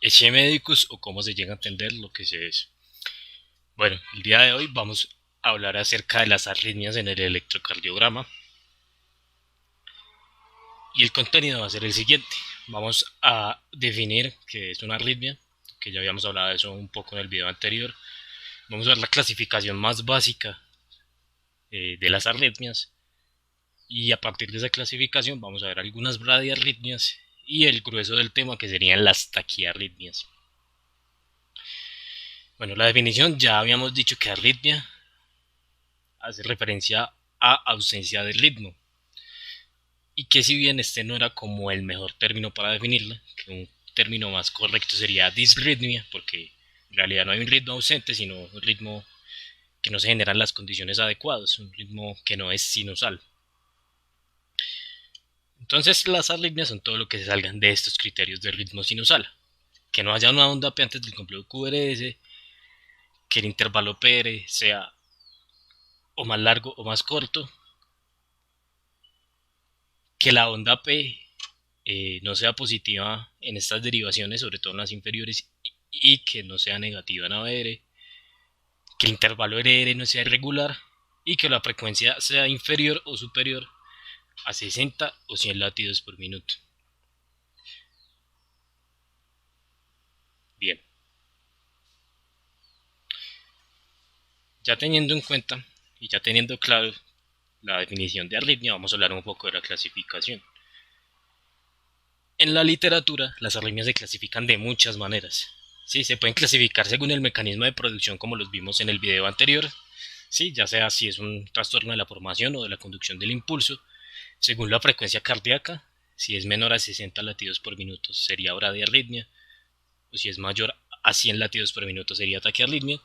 Eche medicus o cómo se llega a entender lo que se es. Bueno, el día de hoy vamos a hablar acerca de las arritmias en el electrocardiograma y el contenido va a ser el siguiente. Vamos a definir qué es una arritmia, que ya habíamos hablado de eso un poco en el video anterior. Vamos a ver la clasificación más básica de las arritmias y a partir de esa clasificación vamos a ver algunas bradiarritmias y el grueso del tema que serían las taquiarritmias. Bueno, la definición ya habíamos dicho que arritmia hace referencia a ausencia de ritmo y que si bien este no era como el mejor término para definirla, que un término más correcto sería disritmia, porque en realidad no hay un ritmo ausente, sino un ritmo que no se generan las condiciones adecuadas, un ritmo que no es sinusal. Entonces las arritmias son todo lo que se salgan de estos criterios de ritmo sinusal, que no haya una onda P antes del complejo QRS, que el intervalo PR sea o más largo o más corto, que la onda P no sea positiva en estas derivaciones, sobre todo en las inferiores, y que no sea negativa en ABR, que el intervalo RR no sea irregular y que la frecuencia sea inferior o superior a 60 o 100 latidos por minuto. Bien, ya teniendo en cuenta y ya teniendo claro la definición de arritmia, vamos a hablar un poco de la clasificación. En la literatura, las arritmias se clasifican de muchas maneras. Sí, se pueden clasificar según el mecanismo de producción como los vimos en el video anterior, sí, ya sea si es un trastorno de la formación o de la conducción del impulso, según la frecuencia cardíaca, si es menor a 60 latidos por minuto sería bradiarritmia, o si es mayor a 100 latidos por minuto sería taquiarritmia.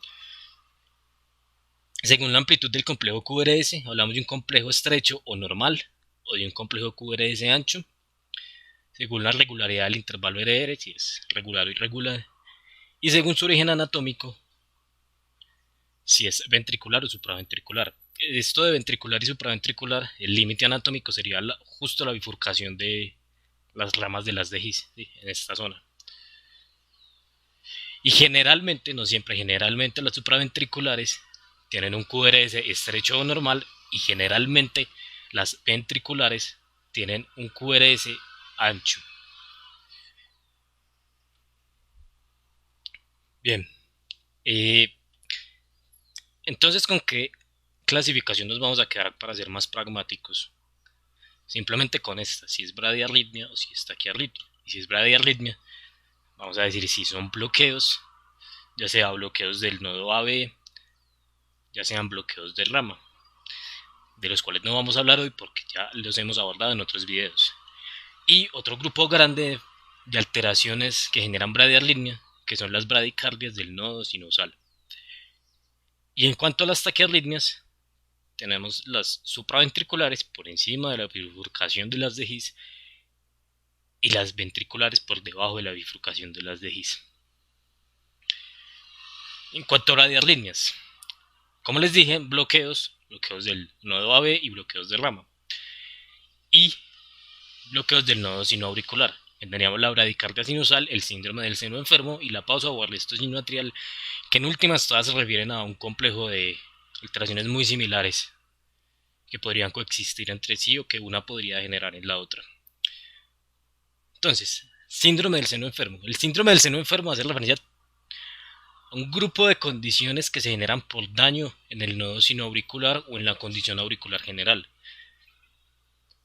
Según la amplitud del complejo QRS, hablamos de un complejo estrecho o normal, o de un complejo QRS ancho. Según la regularidad del intervalo RR, si es regular o irregular, y según su origen anatómico, si es ventricular o supraventricular. Esto de ventricular y supraventricular, el límite anatómico sería justo la bifurcación de las ramas de las de His, ¿sí? En esta zona. Y generalmente, no siempre, generalmente las supraventriculares tienen un QRS estrecho o normal y generalmente las ventriculares tienen un QRS ancho. Bien, eh, entonces, ¿con qué clasificación nos vamos a quedar para ser más pragmáticos? Simplemente con esta, si es bradiarritmia o si es taquiarritmia. Y si es bradiarritmia, vamos a decir si son bloqueos, ya sea bloqueos del nodo AB, ya sean bloqueos de rama, de los cuales no vamos a hablar hoy porque ya los hemos abordado en otros videos. Y otro grupo grande de alteraciones que generan bradiarritmia, que son las bradicardias del nodo sinusal. Y en cuanto a las taquiarritmias, tenemos las supraventriculares por encima de la bifurcación de las de His y las ventriculares por debajo de la bifurcación de las de His. En cuanto a radiarritmias, como les dije, bloqueos del nodo AB y bloqueos de rama. Y bloqueos del nodo sinoauricular. Tendríamos la bradicardia sinusal, el síndrome del seno enfermo y la pausa o arresto sinoatrial, que en últimas todas se refieren a un complejo de alteraciones muy similares que podrían coexistir entre sí o que una podría generar en la otra. Entonces, síndrome del seno enfermo. El síndrome del seno enfermo hace referencia a un grupo de condiciones que se generan por daño en el nodo sinoauricular o en la condición auricular general.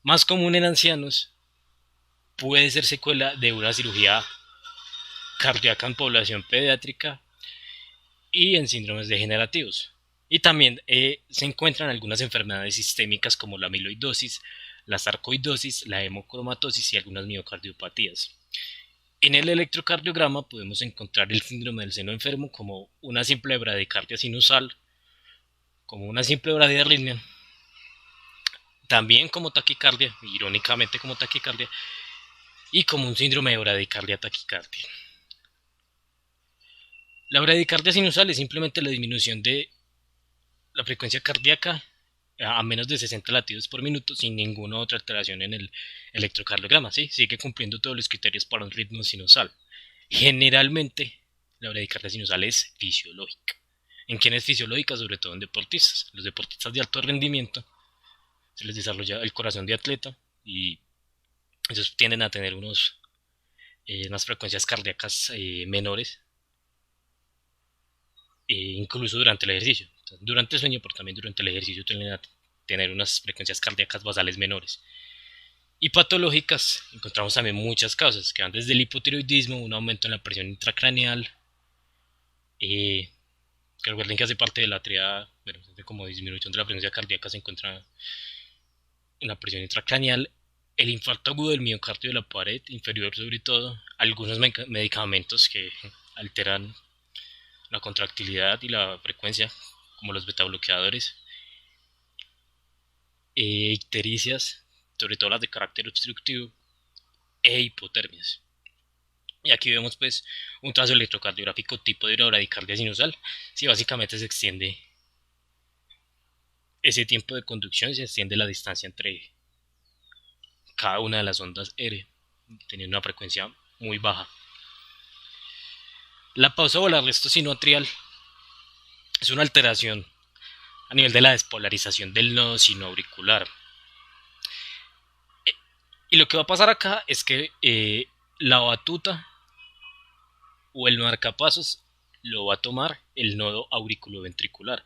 Más común en ancianos, puede ser secuela de una cirugía cardíaca en población pediátrica y en síndromes degenerativos. Y también se encuentran algunas enfermedades sistémicas como la amiloidosis, la sarcoidosis, la hemocromatosis y algunas miocardiopatías. En el electrocardiograma podemos encontrar el síndrome del seno enfermo como una simple bradicardia sinusal, como una simple bradiarritmia, también como taquicardia, irónicamente como taquicardia, y como un síndrome de bradicardia taquicardia. La bradicardia sinusal es simplemente la disminución de la frecuencia cardíaca a menos de 60 latidos por minuto sin ninguna otra alteración en el electrocardiograma, ¿sí? Sigue cumpliendo todos los criterios para un ritmo sinusal. Generalmente, la bradicardia sinusal es fisiológica. ¿En quién es fisiológica? Sobre todo en deportistas. Los deportistas de alto rendimiento se les desarrolla el corazón de atleta y ellos tienden a tener unas frecuencias cardíacas menores, incluso durante el ejercicio. Entonces, durante el sueño, pero también durante el ejercicio tienden a tener unas frecuencias cardíacas basales menores. Y patológicas, encontramos también muchas causas, que van desde el hipotiroidismo, un aumento en la presión intracraneal, eh, que recuerden que hace parte de la triada, bueno, como disminución de la frecuencia cardíaca se encuentra en la presión intracraneal, el infarto agudo del miocardio de la pared inferior sobre todo, algunos medicamentos que alteran la contractilidad y la frecuencia, como los betabloqueadores, ictericias, sobre todo las de carácter obstructivo, e hipotermias. Y aquí vemos pues un trazo electrocardiográfico tipo de bradicardia sinusal. Sí, básicamente se extiende ese tiempo de conducción, se extiende la distancia entre cada una de las ondas R, teniendo una frecuencia muy baja. La pausa o el arresto sinoatrial es una alteración a nivel de la despolarización del nodo sinoauricular. Y lo que va a pasar acá es que la batuta o el marcapasos lo va a tomar el nodo auriculoventricular.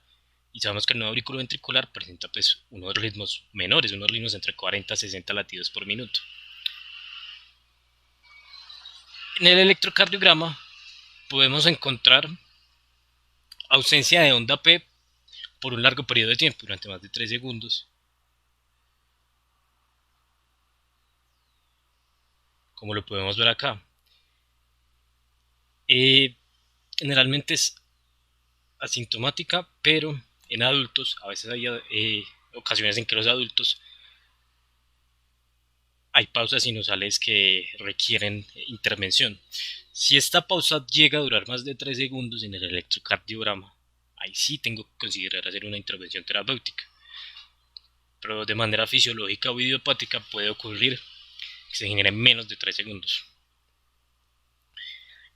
Y sabemos que el nodo auriculoventricular presenta pues unos ritmos menores, unos ritmos entre 40 y 60 latidos por minuto. En el electrocardiograma podemos encontrar ausencia de onda P por un largo periodo de tiempo, durante más de 3 segundos, como lo podemos ver acá. Generalmente es asintomática, pero en adultos, a veces hay ocasiones en que los adultos hay pausas sinusales que requieren intervención. Si esta pausa llega a durar más de 3 segundos en el electrocardiograma, ahí sí tengo que considerar hacer una intervención terapéutica. Pero de manera fisiológica o idiopática puede ocurrir que se genere en menos de 3 segundos.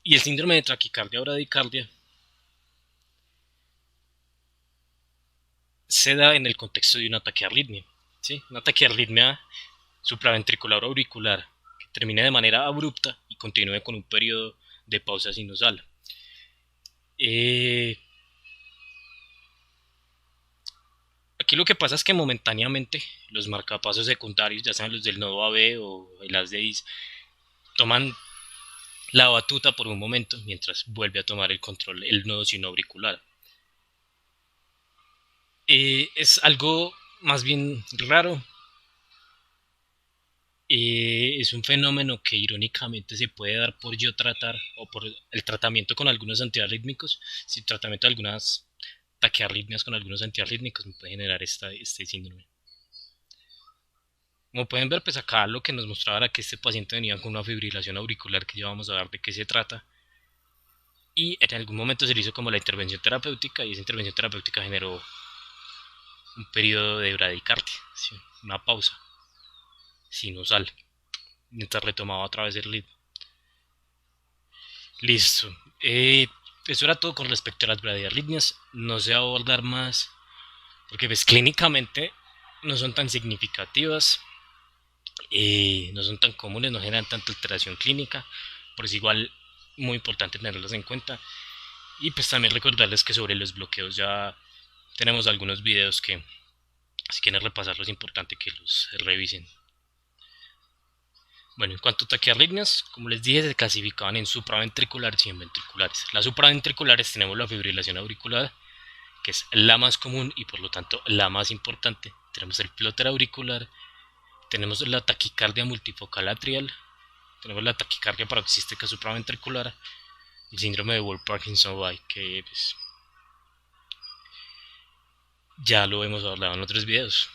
Y el síndrome de taquicardia o bradicardia se da en el contexto de una taquiarritmia. ¿Sí? Una taquiarritmia supraventricular o auricular que termine de manera abrupta y continúe con un periodo de pausa sinusal. Aquí lo que pasa es que momentáneamente los marcapasos secundarios, ya sean los del nodo AB o el ASDEIS, toman la batuta por un momento mientras vuelve a tomar el control el nodo sinoauricular. Es algo más bien raro. Es un fenómeno que irónicamente se puede dar por yo tratar o por el tratamiento con algunos antiarrítmicos. Si el tratamiento de algunas taquiarritmias con algunos antiarrítmicos me puede generar este síndrome. Como pueden ver, pues acá lo que nos mostraba era que este paciente venía con una fibrilación auricular, que ya vamos a ver de qué se trata. Y en algún momento se le hizo como la intervención terapéutica y esa intervención terapéutica generó un periodo de bradicardia, ¿sí? Una pausa sinusal, mientras retomaba otra vez el ritmo. Listo. Eso era todo con respecto a las bradiarritmias. No sé abordar más, porque pues clínicamente no son tan significativas, no son tan comunes, no generan tanta alteración clínica, pero es igual muy importante tenerlas en cuenta. Y pues también recordarles que sobre los bloqueos ya tenemos algunos videos que si quieren repasarlos es importante que los revisen. Bueno, en cuanto a taquiarritmias, como les dije, se clasificaban en supraventriculares y en ventriculares. Las supraventriculares tenemos la fibrilación auricular, que es la más común y por lo tanto la más importante. Tenemos el plotter auricular, tenemos la taquicardia multifocal atrial, tenemos la taquicardia paroxística supraventricular, el síndrome de Wolff-Parkinson-White, que pues, ya lo hemos hablado en otros videos.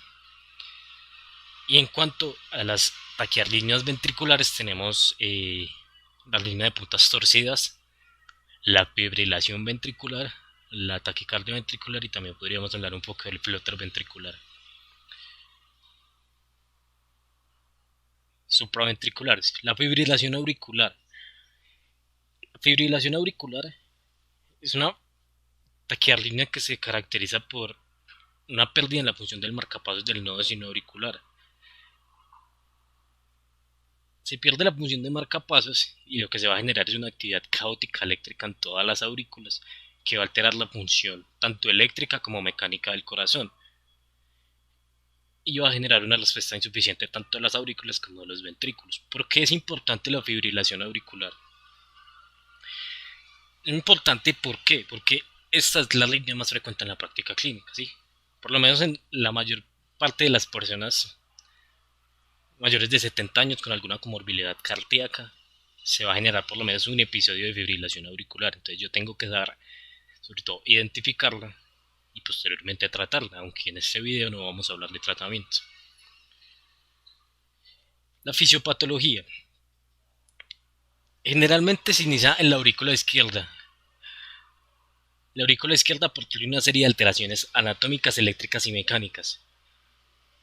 Y en cuanto a las taquiarritmias ventriculares, tenemos la línea de puntas torcidas, la fibrilación ventricular, la taquicardia ventricular y también podríamos hablar un poco del flutter ventricular. Supraventriculares, la fibrilación auricular Fibrilación auricular es una taquiarritmia que se caracteriza por una pérdida en la función del marcapasos del nodo sinoauricular. Se pierde la función de marcapasos y lo que se va a generar es una actividad caótica eléctrica en todas las aurículas que va a alterar la función tanto eléctrica como mecánica del corazón y va a generar una respuesta insuficiente tanto de las aurículas como de los ventrículos. ¿Por qué es importante la fibrilación auricular? Es importante ¿por qué? Porque esta es la línea más frecuente en la práctica clínica, ¿sí? Por lo menos en la mayor parte de las personas mayores de 70 años con alguna comorbilidad cardíaca se va a generar por lo menos un episodio de fibrilación auricular. Entonces yo tengo que saber, sobre todo, identificarla y posteriormente tratarla, aunque en este video no vamos a hablar de tratamiento. La fisiopatología generalmente se inicia en la aurícula izquierda. La aurícula izquierda porque tiene una serie de alteraciones anatómicas, eléctricas y mecánicas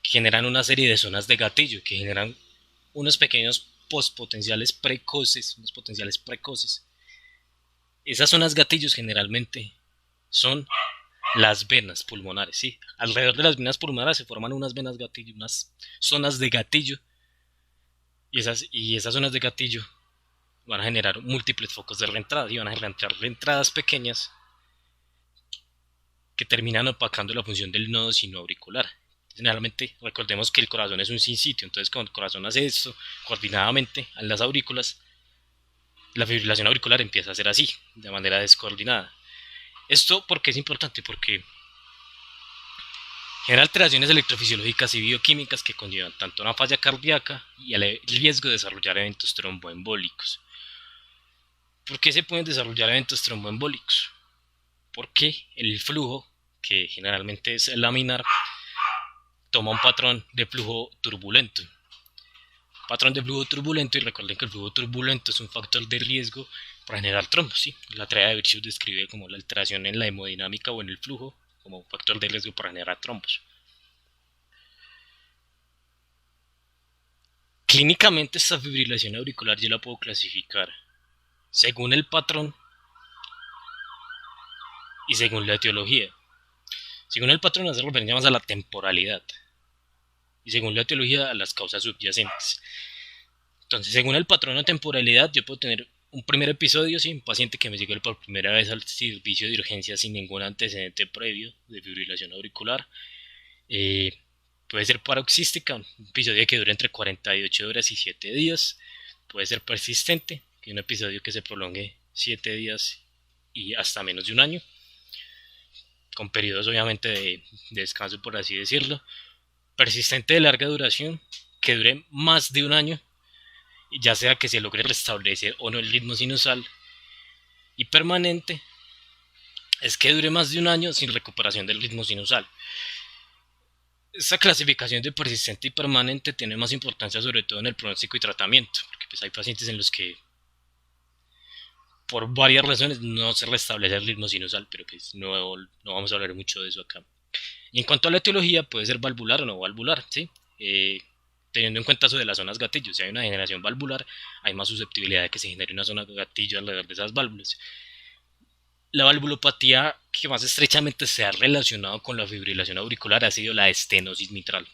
que generan una serie de zonas de gatillo, que generan unos pequeños potenciales precoces, unos potenciales precoces. Esas zonas gatillos generalmente son las venas pulmonares, ¿sí? Alrededor de las venas pulmonares se forman unas venas gatillo, unas zonas de gatillo, y esas zonas de gatillo van a generar múltiples focos de reentrada y van a generar reentradas pequeñas que terminan opacando la función del nodo sinoauricular. Generalmente recordemos que el corazón es un sinsitio, entonces cuando el corazón hace esto coordinadamente en las aurículas, la fibrilación auricular empieza a ser así, de manera descoordinada. ¿Esto por qué es importante? Porque genera alteraciones electrofisiológicas y bioquímicas que conllevan tanto una falla cardíaca y el riesgo de desarrollar eventos tromboembólicos. ¿Por qué se pueden desarrollar eventos tromboembólicos? Porque el flujo, que generalmente es laminar, toma un patrón de flujo turbulento. Patrón de flujo turbulento, y recuerden que el flujo turbulento es un factor de riesgo para generar trombos, ¿sí? La teoría de Virchow describe como la alteración en la hemodinámica o en el flujo como un factor de riesgo para generar trombos. Clínicamente esta fibrilación auricular yo la puedo clasificar según el patrón y según la etiología. Según el patrón hace referencia más a la temporalidad y según la etiología a las causas subyacentes. Entonces, según el patrón o temporalidad, yo puedo tener un primer episodio, sí, un paciente que me llegue por primera vez al servicio de urgencia sin ningún antecedente previo de fibrilación auricular. Puede ser paroxística, un episodio que dure entre 48 horas y 7 días. Puede ser persistente, que es un episodio que se prolongue 7 días y hasta menos de un año, con periodos obviamente de descanso, por así decirlo. Persistente de larga duración, que dure más de un año, ya sea que se logre restablecer o no el ritmo sinusal. Y permanente es que dure más de un año sin recuperación del ritmo sinusal. Esta clasificación de persistente y permanente tiene más importancia sobre todo en el pronóstico y tratamiento, porque pues hay pacientes en los que por varias razones no se restablece el ritmo sinusal, pero pues no vamos a hablar mucho de eso acá. Y en cuanto a la etiología, puede ser valvular o no valvular, ¿sí? Teniendo en cuenta eso de las zonas gatillo, si hay una degeneración valvular, hay más susceptibilidad de que se genere una zona gatillo alrededor de esas válvulas. La valvulopatía que más estrechamente se ha relacionado con la fibrilación auricular ha sido la estenosis mitral.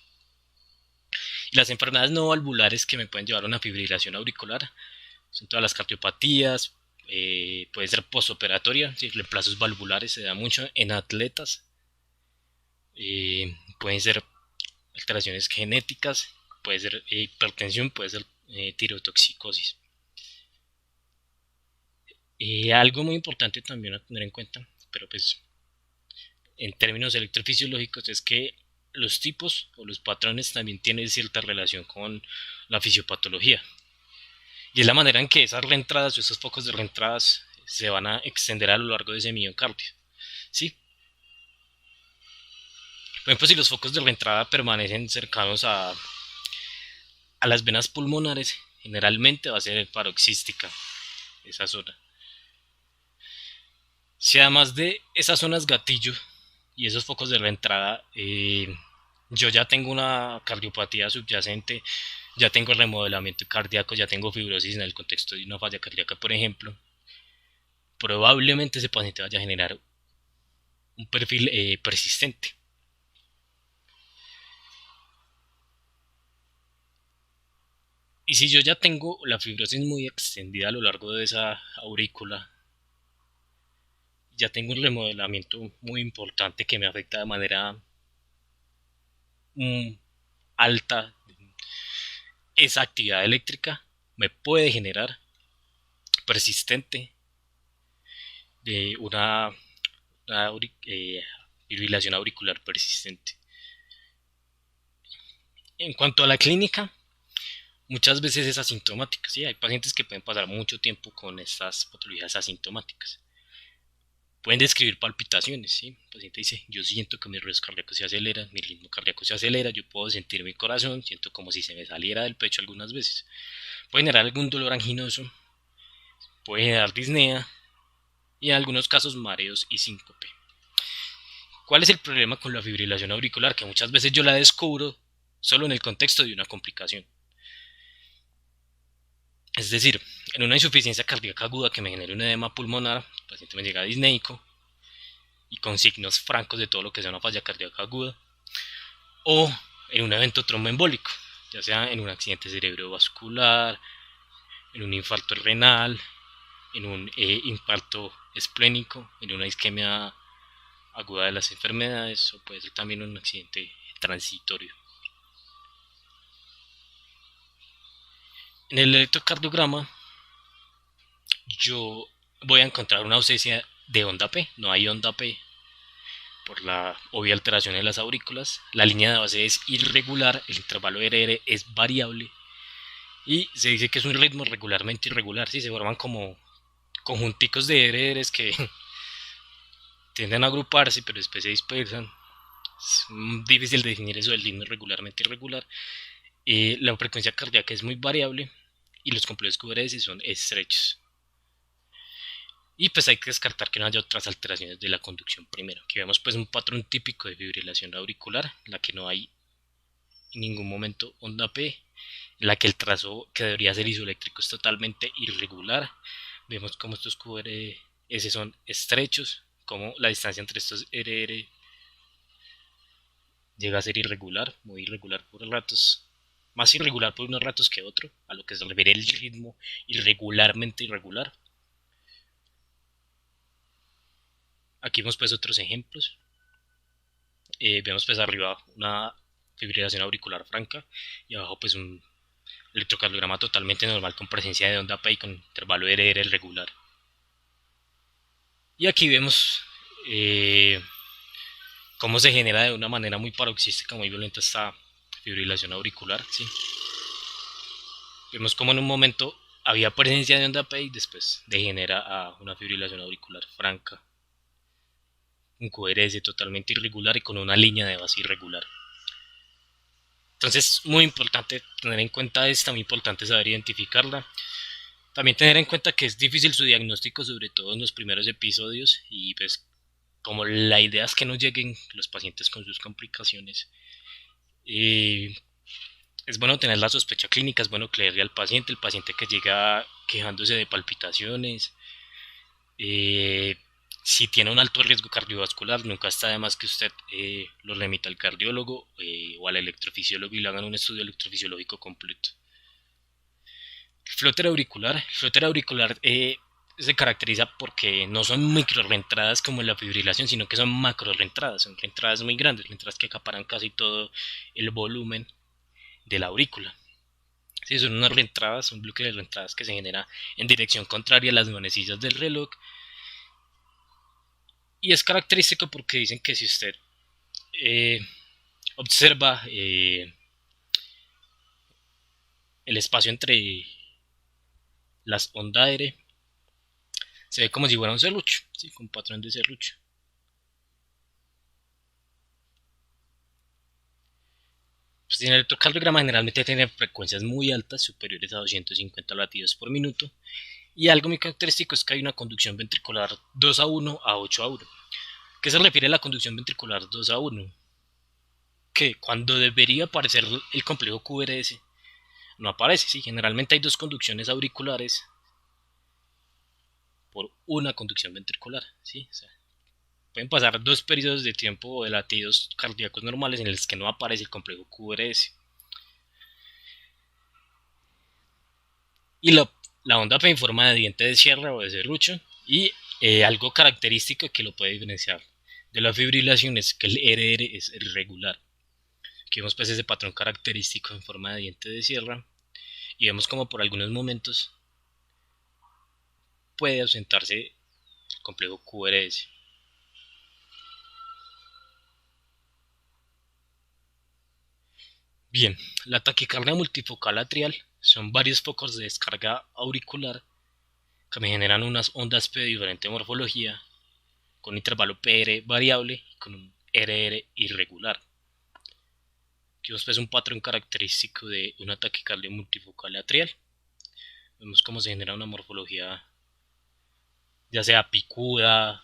Y las enfermedades no valvulares que me pueden llevar a una fibrilación auricular son todas las cardiopatías, puede ser postoperatoria, ¿sí? Reemplazos valvulares se da mucho en atletas, pueden ser alteraciones genéticas, puede ser hipertensión, puede ser tirotoxicosis. Algo muy importante también a tener en cuenta, pero pues en términos electrofisiológicos, es que los tipos o los patrones también tienen cierta relación con la fisiopatología. Y es la manera en que esas reentradas o esos focos de reentradas se van a extender a lo largo de ese miocardio. ¿Sí? Por ejemplo, si los focos de reentrada permanecen cercanos a las venas pulmonares, generalmente va a ser paroxística esa zona. Si además de esas zonas gatillo y esos focos de reentrada, yo ya tengo una cardiopatía subyacente, ya tengo remodelamiento cardíaco, ya tengo fibrosis en el contexto de una falla cardíaca, por ejemplo, probablemente ese paciente vaya a generar un perfil persistente. Y si yo ya tengo la fibrosis muy extendida a lo largo de esa aurícula, ya tengo un remodelamiento muy importante que me afecta de manera alta, esa actividad eléctrica me puede generar persistente de una fibrilación auricular persistente. En cuanto a la clínica, muchas veces es asintomática, ¿sí? Hay pacientes que pueden pasar mucho tiempo con estas patologías asintomáticas. Pueden describir palpitaciones, ¿sí? El paciente dice, yo siento que mis ritmos cardíacos se aceleran, mi ritmo cardíaco se acelera, yo puedo sentir mi corazón, siento como si se me saliera del pecho algunas veces. Puede generar algún dolor anginoso, puede generar disnea y en algunos casos mareos y síncope. ¿Cuál es el problema con la fibrilación auricular? Que muchas veces yo la descubro solo en el contexto de una complicación. Es decir, en una insuficiencia cardíaca aguda que me genere un edema pulmonar, el paciente me llega disneico y con signos francos de todo lo que sea una falla cardíaca aguda, o en un evento tromboembólico, ya sea en un accidente cerebrovascular, en un infarto renal, en un infarto esplénico, en una isquemia aguda de las enfermedades, o puede ser también un accidente transitorio. En el electrocardiograma yo voy a encontrar una ausencia de onda P, no hay onda P por la obvia alteración en las aurículas, la línea de base es irregular, el intervalo RR es variable y se dice que es un ritmo regularmente irregular, ¿sí? Se forman como conjunticos de RRs que tienden a agruparse pero después se dispersan. Es difícil de definir eso del ritmo regularmente irregular. La frecuencia cardíaca es muy variable y los complejos QRS son estrechos. Y pues hay que descartar que no haya otras alteraciones de la conducción primero. Aquí vemos pues un patrón típico de fibrilación auricular, en la que no hay en ningún momento onda P, en la que el trazo que debería ser isoeléctrico es totalmente irregular. Vemos como estos QRS son estrechos, como la distancia entre estos RR llega a ser irregular, muy irregular por ratos, más irregular por unos ratos que otro, a lo que se refiere el ritmo irregularmente irregular. Aquí vemos pues otros ejemplos. Vemos pues arriba una fibrilación auricular franca y abajo pues un electrocardiograma totalmente normal con presencia de onda P y con intervalo RR regular. Y aquí vemos cómo se genera de una manera muy paroxística, muy violenta esta fibrilación auricular, ¿sí? Vemos como en un momento había presencia de onda P y después degenera a una fibrilación auricular franca, un QRS totalmente irregular y con una línea de base irregular. Entonces, muy importante tener en cuenta esta, muy importante saber identificarla. También tener en cuenta que es difícil su diagnóstico, sobre todo en los primeros episodios, y pues como la idea es que no lleguen los pacientes con sus complicaciones, es bueno tener la sospecha clínica, es bueno creerle al paciente, el paciente que llega quejándose de palpitaciones, si tiene un alto riesgo cardiovascular, nunca está de más que usted lo remita al cardiólogo o al electrofisiólogo y le hagan un estudio electrofisiológico completo. El flóter auricular se caracteriza porque no son micro reentradas como en la fibrilación, sino que son macro reentradas, son reentradas muy grandes, reentradas que acaparan casi todo el volumen de la aurícula. Sí, son unas reentradas, un bloque de reentradas que se genera en dirección contraria a las manecillas del reloj. Y es característico porque dicen que si usted observa el espacio entre las ondas aéreas, se ve como si fuera un serrucho, ¿sí? Con un patrón de serrucho. Pues en el electrocardiograma generalmente tiene frecuencias muy altas, superiores a 250 latidos por minuto, y algo muy característico es que hay una conducción ventricular 2:1 a 8:1. ¿Qué se refiere a la conducción ventricular 2:1? Que cuando debería aparecer el complejo QRS, no aparece, ¿sí? Generalmente hay dos conducciones auriculares por una conducción ventricular, ¿sí? O sea, pueden pasar 2 periodos de tiempo de latidos cardíacos normales en los que no aparece el complejo QRS. Y la onda P en forma de diente de sierra o de serrucho. Y algo característico que lo puede diferenciar de la fibrilación es que el RR es irregular. Aquí vemos pues ese patrón característico en forma de diente de sierra. Y vemos como por algunos momentos puede ausentarse el complejo QRS. Bien, la taquicardia multifocal atrial son varios focos de descarga auricular que me generan unas ondas P de diferente morfología, con un intervalo PR variable y con un RR irregular. Aquí vemos pues un patrón característico de una taquicardia multifocal atrial. Vemos cómo se genera una morfología ya sea picuda,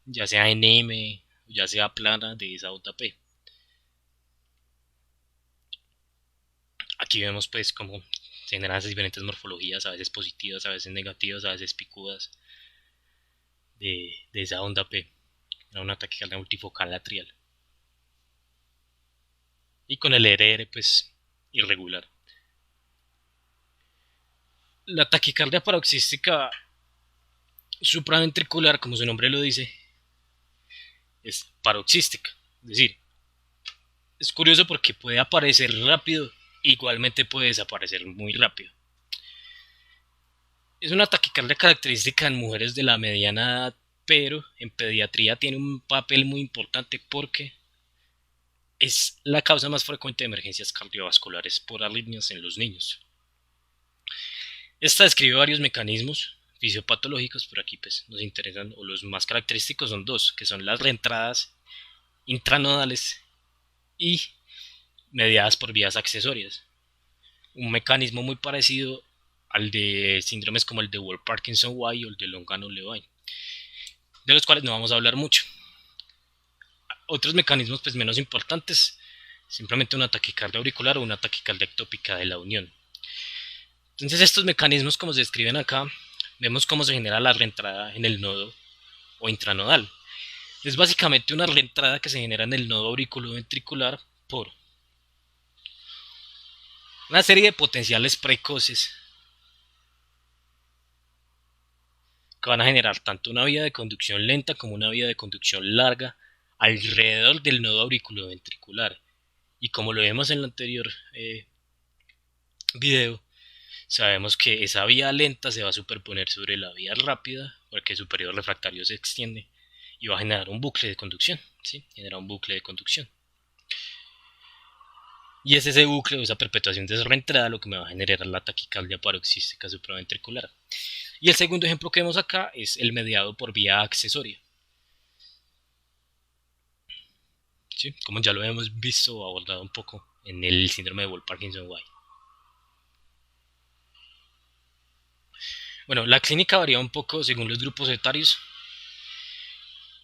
ya sea en M, ya sea plana de esa onda P. Aquí vemos pues cómo se generan esas diferentes morfologías, a veces positivas, a veces negativas, a veces picudas de esa onda P. Era una taquicardia multifocal atrial. Y con el RR pues irregular. La taquicardia paroxística supraventricular, como su nombre lo dice, es paroxística. Es decir, es curioso porque puede aparecer rápido, igualmente puede desaparecer muy rápido. Es una taquicardia característica en mujeres de la mediana edad, pero en pediatría tiene un papel muy importante porque es la causa más frecuente de emergencias cardiovasculares por arritmias en los niños. Esta describe varios mecanismos fisiopatológicos, pero aquí pues nos interesan, o los más característicos son dos, que son las reentradas intranodales y mediadas por vías accesorias. Un mecanismo muy parecido al de síndromes como el de Wolff-Parkinson-White o el de Longano-Levine, de los cuales no vamos a hablar mucho. Otros mecanismos pues menos importantes, simplemente una taquicardia auricular o una taquicardia ectópica de la unión. Entonces estos mecanismos, como se describen acá, vemos cómo se genera la reentrada en el nodo o intranodal. Es básicamente una reentrada que se genera en el nodo auriculoventricular por una serie de potenciales precoces que van a generar tanto una vía de conducción lenta como una vía de conducción larga alrededor del nodo auriculoventricular. Y como lo vemos en el anterior video, sabemos que esa vía lenta se va a superponer sobre la vía rápida porque su periodo refractario se extiende y va a generar un bucle de conducción, ¿sí? Genera un bucle de conducción. Y es ese bucle o esa perpetuación de esa reentrada lo que me va a generar la taquicardia paroxística supraventricular. Y el segundo ejemplo que vemos acá es el mediado por vía accesoria. ¿Sí? Como ya lo hemos visto o abordado un poco en el síndrome de Wolff-Parkinson-White. Bueno, la clínica varía un poco según los grupos etarios.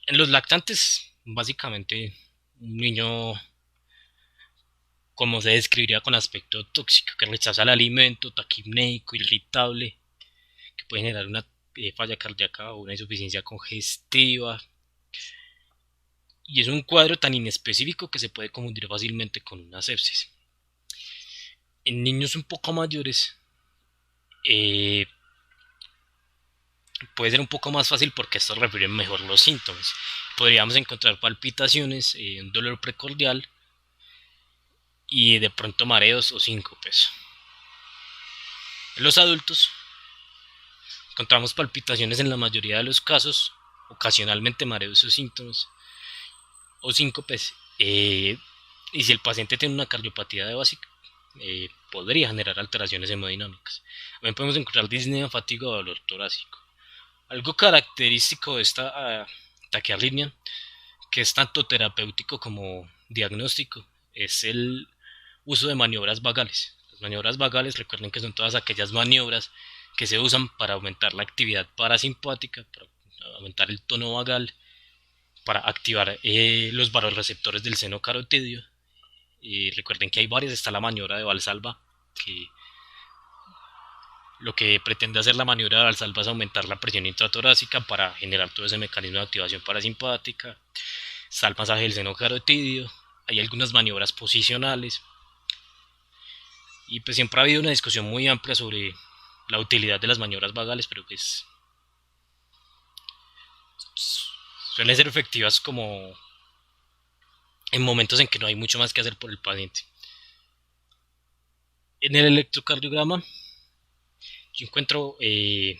En los lactantes, básicamente, un niño, como se describiría, con aspecto tóxico, que rechaza el alimento, taquipneico, irritable, que puede generar una falla cardíaca o una insuficiencia congestiva. Y es un cuadro tan inespecífico que se puede confundir fácilmente con una sepsis. En niños un poco mayores, eh, puede ser un poco más fácil porque estos refieren mejor los síntomas. Podríamos encontrar palpitaciones, un dolor precordial y de pronto mareos o síncopes. En los adultos encontramos palpitaciones en la mayoría de los casos, ocasionalmente mareos o síntomas o síncopes, y si el paciente tiene una cardiopatía de básica, podría generar alteraciones hemodinámicas. También podemos encontrar disnea, fatiga o dolor torácico. Algo característico de esta taquiarritmia, que es tanto terapéutico como diagnóstico, es el uso de maniobras vagales. Las maniobras vagales, recuerden que son todas aquellas maniobras que se usan para aumentar la actividad parasimpática, para aumentar el tono vagal, para activar los vasoreceptores del seno carotidio. Recuerden que hay varias, está la maniobra de Valsalva, que Lo que pretende hacer la maniobra de Valsalva es aumentar la presión intratorácica para generar todo ese mecanismo de activación parasimpática. Está el masaje del seno carotídeo. Hay algunas maniobras posicionales. Y pues siempre ha habido una discusión muy amplia sobre la utilidad de las maniobras vagales, pero pues suelen ser efectivas como en momentos en que no hay mucho más que hacer por el paciente. En el electrocardiograma yo encuentro un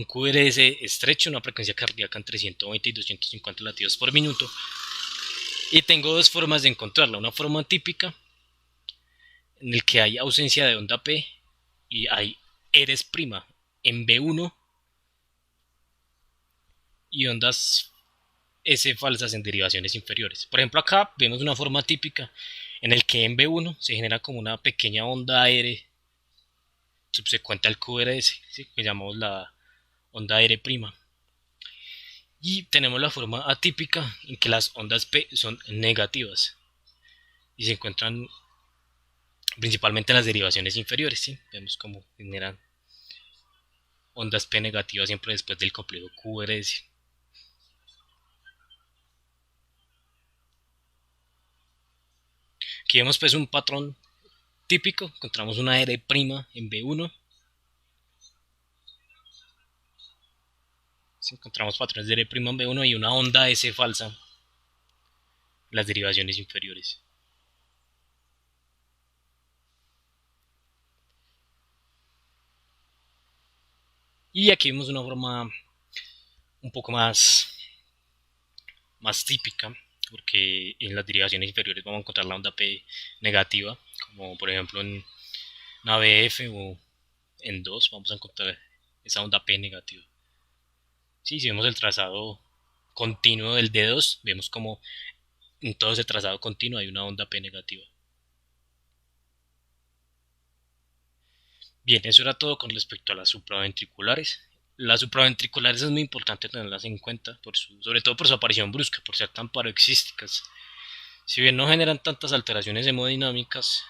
QRS estrecho, una frecuencia cardíaca entre 120 y 250 latidos por minuto. Y tengo dos formas de encontrarla. Una forma típica, en el que hay ausencia de onda P y hay Eres prima en B1 y ondas S falsas en derivaciones inferiores. Por ejemplo, acá vemos una forma típica en el que en B1 se genera como una pequeña onda R subsecuente al QRS, ¿sí? Que llamamos la onda R'. Y tenemos la forma atípica en que las ondas P son negativas y se encuentran principalmente en las derivaciones inferiores. ¿Sí? Vemos cómo generan ondas P negativas siempre después del complejo QRS. Aquí vemos pues un patrón típico, encontramos una R' en B1. Si encontramos patrones de R' en B1 y una onda S falsa en las derivaciones inferiores. Y aquí vemos una forma un poco más típica, porque en las derivaciones inferiores vamos a encontrar la onda P negativa, como por ejemplo en una BF o en 2 vamos a encontrar esa onda P negativa. Sí, si vemos el trazado continuo del D2, vemos como en todo ese trazado continuo hay una onda P negativa. Bien, eso era todo con respecto a las supraventriculares. Las supraventriculares es muy importante tenerlas en cuenta, sobre todo por su aparición brusca, por ser tan paroxísticas. Si bien no generan tantas alteraciones hemodinámicas,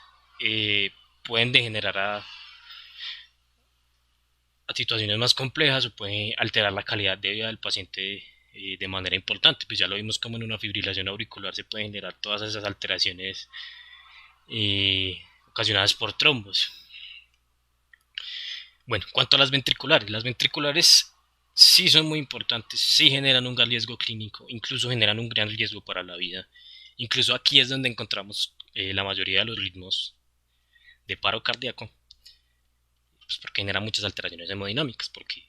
pueden degenerar a situaciones más complejas o pueden alterar la calidad de vida del paciente de manera importante. Pues ya lo vimos como en una fibrilación auricular se pueden generar todas esas alteraciones ocasionadas por trombos. Bueno, cuanto a las ventriculares sí son muy importantes, sí generan un gran riesgo clínico, incluso generan un gran riesgo para la vida. Incluso aquí es donde encontramos la mayoría de los ritmos de paro cardíaco, pues porque genera muchas alteraciones hemodinámicas, porque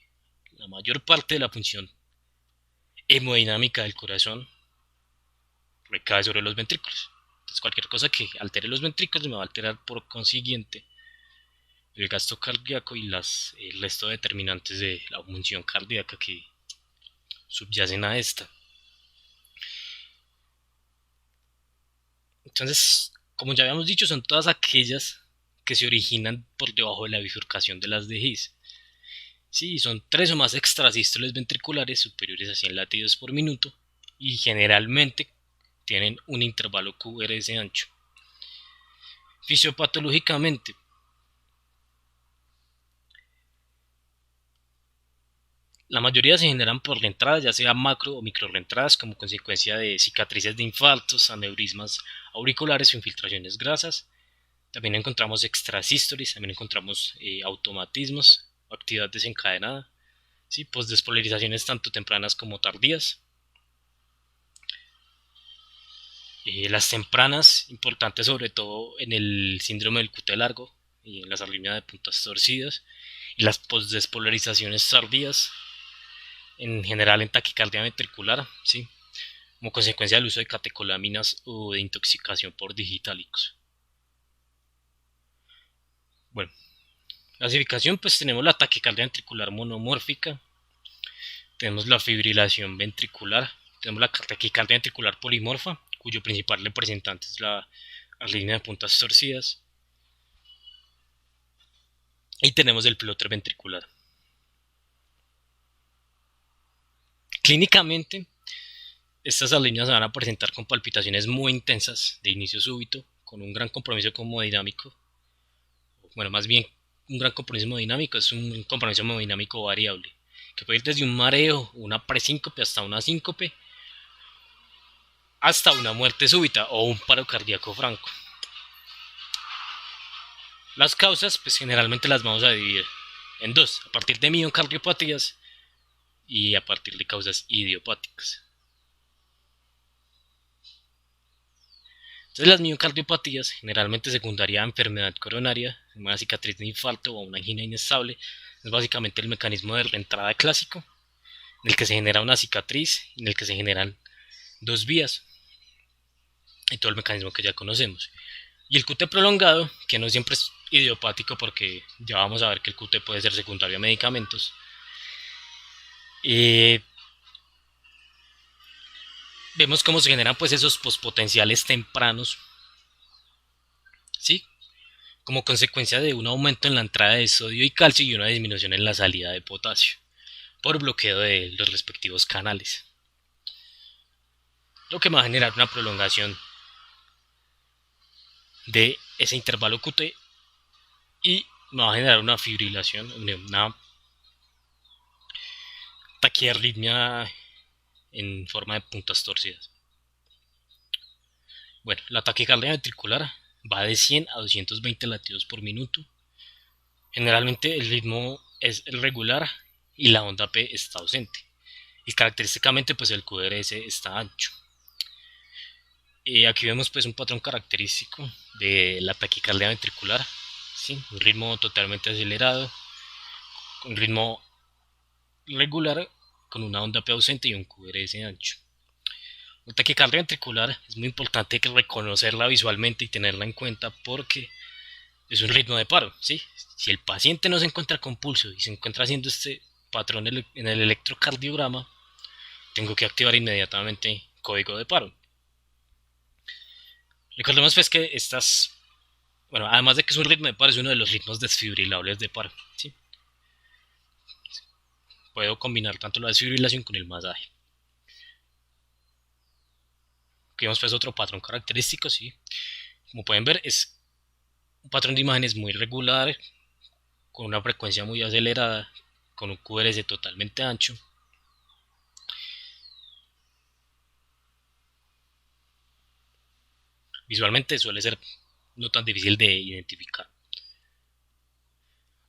la mayor parte de la función hemodinámica del corazón recae sobre los ventrículos. Entonces cualquier cosa que altere los ventrículos me va a alterar por consiguiente el gasto cardíaco y el resto de determinantes de la función cardíaca que subyacen a esta. Entonces, como ya habíamos dicho, son todas aquellas que se originan por debajo de la bifurcación de las de His. Sí, son 3 o más extrasístoles ventriculares superiores a 100 latidos por minuto y generalmente tienen un intervalo QRS ancho. Fisiopatológicamente, la mayoría se generan por reentradas, ya sea macro o micro reentradas, como consecuencia de cicatrices de infartos, aneurismas auriculares o infiltraciones grasas. También encontramos extrasístoles, también encontramos automatismos, actividad desencadenada, ¿sí? Postdespolarizaciones tanto tempranas como tardías. Las tempranas, importantes sobre todo en el síndrome del QT largo y en las arritmias de puntas torcidas. Y las postdespolarizaciones tardías, en general en taquicardia ventricular, ¿sí? Como consecuencia del uso de catecolaminas o de intoxicación por digitálicos. Bueno, clasificación, pues tenemos la taquicardia ventricular monomórfica, tenemos la fibrilación ventricular, tenemos la taquicardia ventricular polimorfa, cuyo principal representante es la arritmia de puntas torcidas, y tenemos el plotter ventricular. Clínicamente, estas arritmias se van a presentar con palpitaciones muy intensas de inicio súbito, con un gran compromiso hemodinámico, bueno, más bien un gran compromiso hemodinámico es un compromiso hemodinámico variable, que puede ir desde un mareo, una presíncope hasta una síncope, hasta una muerte súbita o un paro cardíaco franco. Las causas, pues generalmente las vamos a dividir en dos, a partir de miocardiopatías y a partir de causas idiopáticas. Entonces las miocardiopatías, generalmente secundaria a enfermedad coronaria, una cicatriz de infarto o una angina inestable, es básicamente el mecanismo de reentrada clásico, en el que se genera una cicatriz y en el que se generan dos vías y todo el mecanismo que ya conocemos. Y el QT prolongado, que no siempre es idiopático porque ya vamos a ver que el QT puede ser secundario a medicamentos, vemos cómo se generan pues esos pospotenciales tempranos, ¿sí? Como consecuencia de un aumento en la entrada de sodio y calcio y una disminución en la salida de potasio, por bloqueo de los respectivos canales. Lo que va a generar una prolongación de ese intervalo QT y me va a generar una fibrilación, una taquiarritmia en forma de puntas torcidas. Bueno, la taquicardia ventricular va de 100 a 220 latidos por minuto. Generalmente el ritmo es irregular y la onda P está ausente. Y característicamente pues el QRS está ancho. Aquí vemos pues un patrón característico de la taquicardia ventricular, ¿sí? Un ritmo totalmente acelerado, un ritmo regular con una onda P ausente y un QRS ancho. La taquicardia ventricular es muy importante que reconocerla visualmente y tenerla en cuenta porque es un ritmo de paro, ¿sí? Si el paciente no se encuentra con pulso y se encuentra haciendo este patrón en el electrocardiograma, tengo que activar inmediatamente código de paro. Recordemos pues que además de que es un ritmo de paro, es uno de los ritmos desfibrilables de paro, ¿sí? Puedo combinar tanto la desfibrilación con el masaje. Aquí vemos pues otro patrón característico, ¿sí? Como pueden ver, es un patrón de imágenes muy regular, con una frecuencia muy acelerada, con un QRS totalmente ancho. Visualmente suele ser no tan difícil de identificar.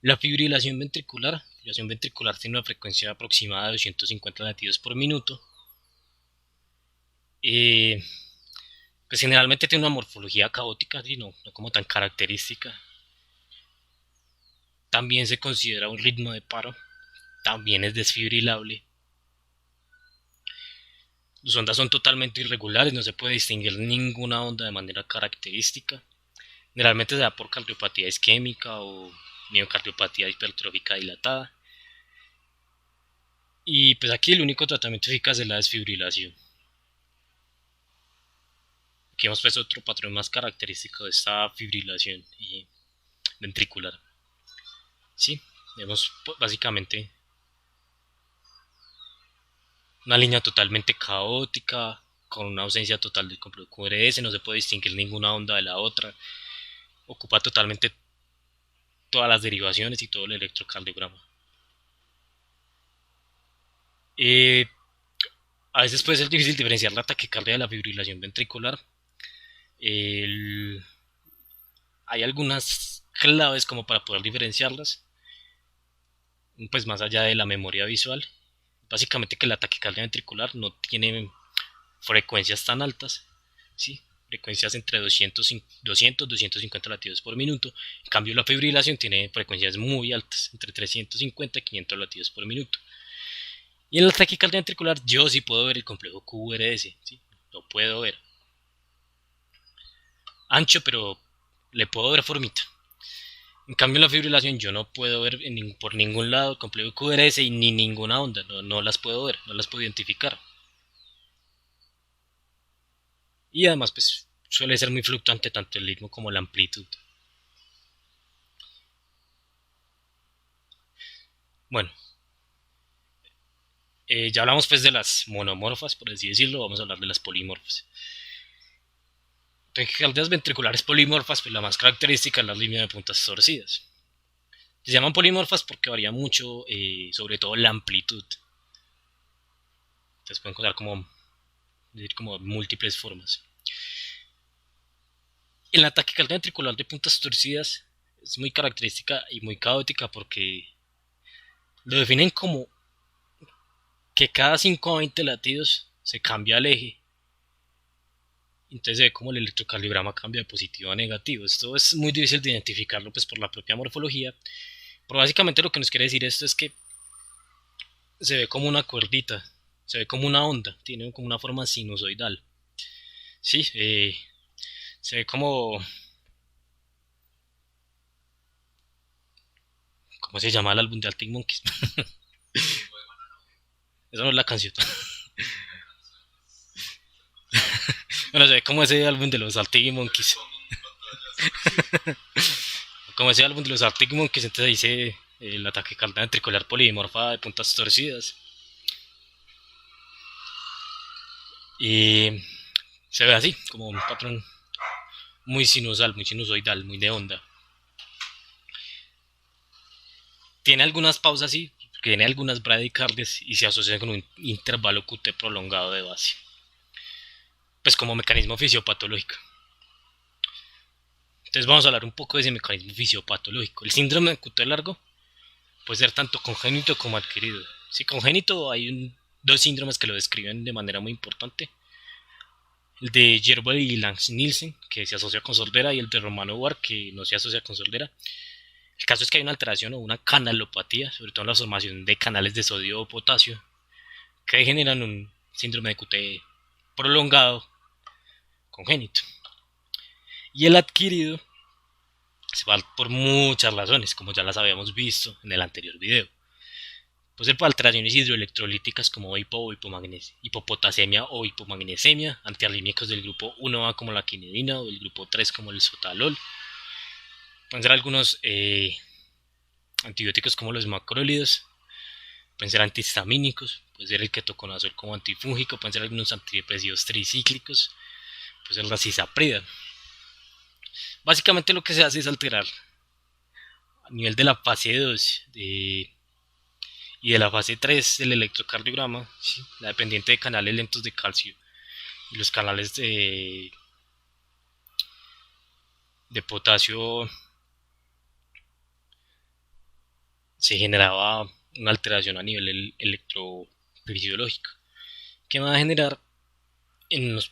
La fibrilación ventricular tiene una frecuencia aproximada de 250 latidos por minuto. Pues generalmente tiene una morfología caótica, ¿sí? no como tan característica. También se considera un ritmo de paro, también es desfibrilable. Las ondas son totalmente irregulares, no se puede distinguir ninguna onda de manera característica. Generalmente se da por cardiopatía isquémica o miocardiopatía hipertrófica dilatada. Y pues aquí el único tratamiento eficaz es la desfibrilación. Aquí vemos pues otro patrón más característico de esta fibrilación ventricular. Sí, vemos básicamente una línea totalmente caótica, con una ausencia total del complejo QRS, no se puede distinguir ninguna onda de la otra, ocupa totalmente todas las derivaciones y todo el electrocardiograma. A veces puede ser difícil diferenciar la taquicardia de la fibrilación ventricular. Hay algunas claves como para poder diferenciarlas, pues más allá de la memoria visual. Básicamente que la taquicardia ventricular no tiene frecuencias tan altas, ¿sí? Frecuencias entre 200-250 latidos por minuto. En cambio la fibrilación tiene frecuencias muy altas, entre 350 y 500 latidos por minuto. Y en la taquicardia ventricular yo sí puedo ver el complejo QRS, ¿sí? Lo puedo ver. Ancho, pero le puedo ver formita. En cambio en la fibrilación yo no puedo ver por ningún lado el complejo QRS y ni ninguna onda, no las puedo ver, no las puedo identificar. Y además pues suele ser muy fluctuante tanto el ritmo como la amplitud. Bueno, ya hablamos pues de las monomorfas, por así decirlo, vamos a hablar de las polimorfas. Taquicardias ventriculares polimorfas, pues la más característica es la línea de puntas torcidas. Se llaman polimorfas porque varía mucho, sobre todo la amplitud. Entonces pueden encontrar como múltiples formas. En la taquicardia ventricular de puntas torcidas es muy característica y muy caótica porque lo definen como que cada 5 a 20 latidos se cambia el eje. Entonces se ve como el electrocardiograma cambia de positivo a negativo. Esto es muy difícil de identificarlo pues por la propia morfología. Pero básicamente lo que nos quiere decir esto es que se ve como una cuerdita, se ve como una onda, tiene como una forma sinusoidal. Sí, se ve como... ¿Cómo se llama el álbum de Arctic Monkeys? Esa no es la canción. Bueno, se ve como ese álbum de los Arctic Monkeys. Como ese álbum de los Arctic Monkeys, entonces dice el ataque cardiaco ventricular polimorfa de puntas torcidas. Y se ve así, como un patrón muy sinusal, muy sinusoidal, muy de onda. Tiene algunas pausas, sí, tiene algunas bradicardias y se asocia con un intervalo QT prolongado de base. Pues como mecanismo fisiopatológico. Entonces vamos a hablar un poco de ese mecanismo fisiopatológico. El síndrome de QT largo puede ser tanto congénito como adquirido. Si congénito hay dos síndromes que lo describen de manera muy importante. El de Jervell y Lange-Nielsen, que se asocia con sordera, y el de Romano-Ward, que no se asocia con sordera. El caso es que hay una alteración o una canalopatía, sobre todo en la formación de canales de sodio o potasio, que generan un síndrome de QT prolongado congénito. Y el adquirido se va por muchas razones, como ya las habíamos visto en el anterior video. Puede ser por alteraciones hidroelectrolíticas como hipopotasemia o hipomagnesemia, antiarrítmicos del grupo 1A como la quinidina o del grupo 3 como el sotalol. Pueden ser algunos antibióticos como los macrólidos, pueden ser antihistamínicos, puede ser el ketoconazol como antifúngico, pueden ser algunos antidepresivos tricíclicos, puede ser la cisaprida. Básicamente lo que se hace es alterar a nivel de la fase 2 y de la fase 3 del electrocardiograma, ¿sí? La dependiente de canales lentos de calcio y los canales de potasio, se generaba una alteración a nivel electrofisiológico que va a generar en los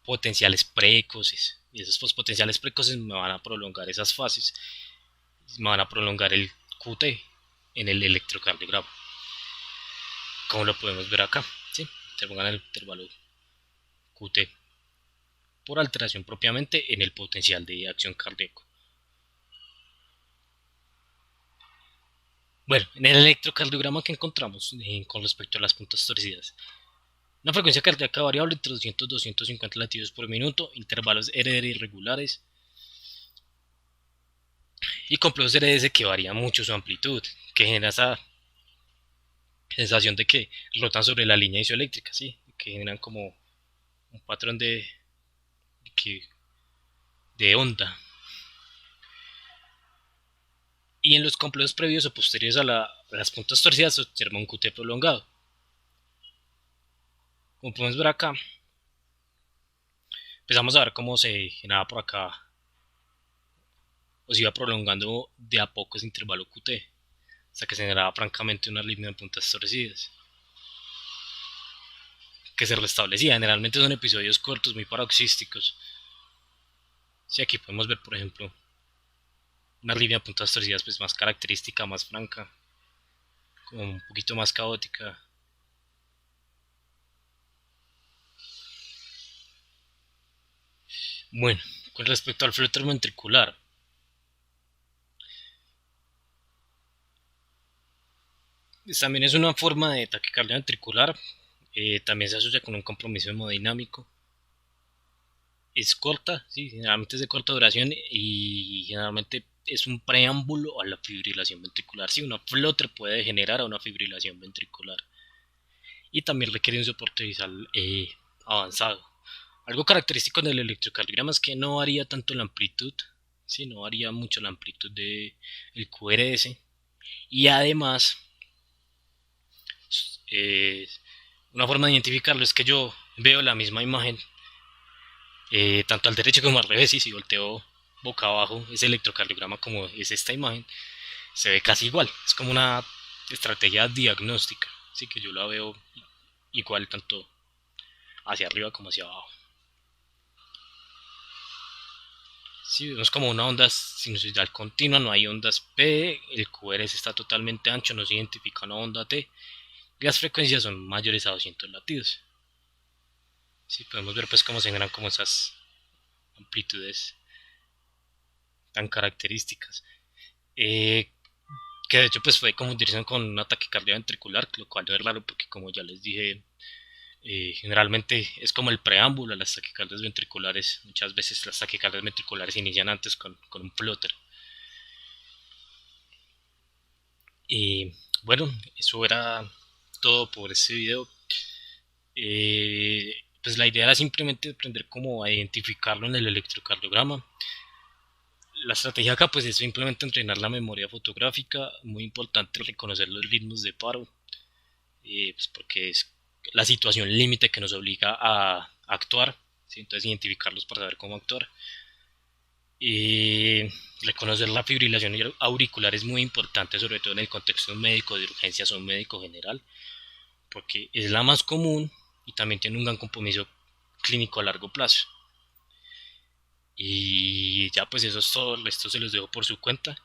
potenciales precoces, y esos potenciales precoces me van a prolongar esas fases, me van a prolongar el QT en el electrocardiograma, como lo podemos ver acá, ¿sí? Se pongan el intervalo QT por alteración propiamente en el potencial de acción cardíaco. Bueno, en el electrocardiograma que encontramos con respecto a las puntas torcidas, una frecuencia cardíaca variable entre 200 y 250 latidos por minuto, intervalos RR irregulares y complejos RS que varía mucho su amplitud, que genera esa sensación de que rotan sobre la línea isoeléctrica, ¿sí? Que generan como un patrón de onda. Y en los complejos previos o posteriores a las puntas torcidas se observa un QT prolongado. Como podemos ver acá, empezamos a ver cómo se generaba por acá o se iba prolongando de a poco ese intervalo QT hasta que se generaba francamente una línea de puntas torcidas que se restablecía. Generalmente son episodios cortos, muy paroxísticos. Sí, aquí podemos ver, por ejemplo, una línea de puntas torcidas pues más característica, más franca, como un poquito más caótica. Bueno, con respecto al flúor ventricular, también es una forma de taquicardia ventricular, también se asocia con un compromiso hemodinámico. Es corta, sí, generalmente es de corta duración y generalmente es un preámbulo a la fibrilación ventricular. Sí, una flutter puede generar a una fibrilación ventricular y también requiere un soporte visal avanzado. Algo característico del electrocardiograma es que no varía tanto la amplitud, ¿sí? No varía mucho la amplitud del QRS. Y además, eh, una forma de identificarlo es que yo veo la misma imagen, tanto al derecho como al revés, y si volteo boca abajo ese electrocardiograma como es esta imagen, se ve casi igual. Es como una estrategia diagnóstica, así que yo la veo igual tanto hacia arriba como hacia abajo. Si vemos como una onda sinusoidal continua, no hay ondas P, el QRS está totalmente ancho, no se identifica una onda T, y las frecuencias son mayores a 200 latidos. Sí, podemos ver pues cómo se generan como esas amplitudes tan características. Que de hecho pues puede confundirse con una taquicardia ventricular, lo cual es raro porque como ya les dije, generalmente es como el preámbulo a las taquicardias ventriculares. Muchas veces las taquicardias ventriculares inician antes con un plotter. Y bueno, eso era todo por este video. Pues la idea era simplemente aprender cómo a identificarlo en el electrocardiograma. La estrategia acá pues es simplemente entrenar la memoria fotográfica, muy importante reconocer los ritmos de paro, pues porque es la situación límite que nos obliga a actuar, ¿sí? Entonces identificarlos para saber cómo actuar. Reconocer la fibrilación auricular es muy importante, sobre todo en el contexto de un médico de urgencias o un médico general, porque es la más común y también tiene un gran compromiso clínico a largo plazo. Y ya pues eso es todo, el resto se los dejo por su cuenta.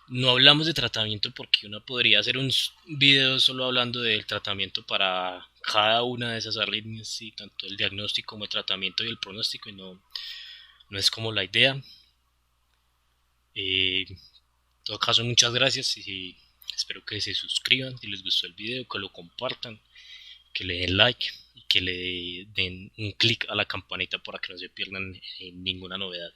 No hablamos de tratamiento porque uno podría hacer un video solo hablando del tratamiento para cada una de esas arritmias, y tanto el diagnóstico como el tratamiento y el pronóstico, y no es como la idea. En todo caso, muchas gracias y espero que se suscriban si les gustó el video, que lo compartan, que le den like y que le den un clic a la campanita para que no se pierdan ninguna novedad.